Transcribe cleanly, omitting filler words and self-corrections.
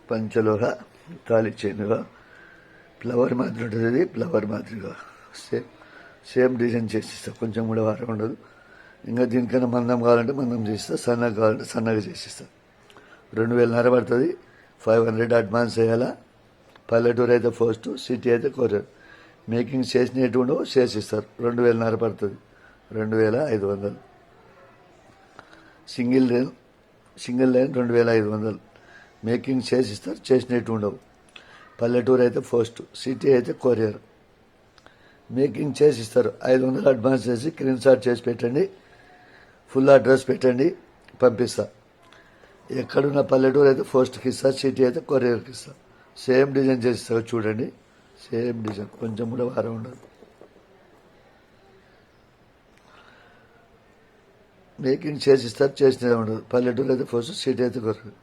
పంచలోహ తాళి చైన్గా ఫ్లవర్ మాదిరి ఉంటుంది. ఇది ఫ్లవర్ మాదిరిగా సేమ్ డిజైన్ చేసిస్తా. కొంచెం కూడా వారం ఉండదు. ఇంకా దీనికన్నా మందం కావాలంటే మందం చేస్తా, సన్నగా కావాలంటే సన్నగా చేసిస్తా. 2,500 పడుతుంది. 500 అడ్వాన్స్ చేయాలా. పల్లెటూరు అయితే పోస్ట్, సిటీ అయితే కొరియర్. మేకింగ్ చేసినట్టు ఉండవు, చేసిస్తారు. 2,500 పడుతుంది. 2,500. Single line 2,500. మేకింగ్ చేసిస్తారు, చేసినట్టు ఉండవు. పల్లెటూరు అయితే పోస్ట్, సిటీ అయితే కొరియర్. మేకింగ్ చేసిస్తారు. 500 అడ్వాన్స్ చేసి స్క్రీన్ షాట్ చేసి పెట్టండి, ఫుల్ అడ్రస్ పెట్టండి, పంపిస్తా. ఎక్కడున్న పల్లెటూరు అయితే పోస్ట్కి ఇస్తా, సిటీ అయితే కొరియర్కి ఇస్తా. సేమ్ డిజైన్ చేసిస్తా. చూడండి, సేమ్ డిజైన్, కొంచెం కూడా వారం ఉండదు. మేకింగ్ చేసిస్తారు, చేసినదే ఉండదు. పల్లెటూరు అయితే పోస్ట్, సిటీ అయితే కొరియర్.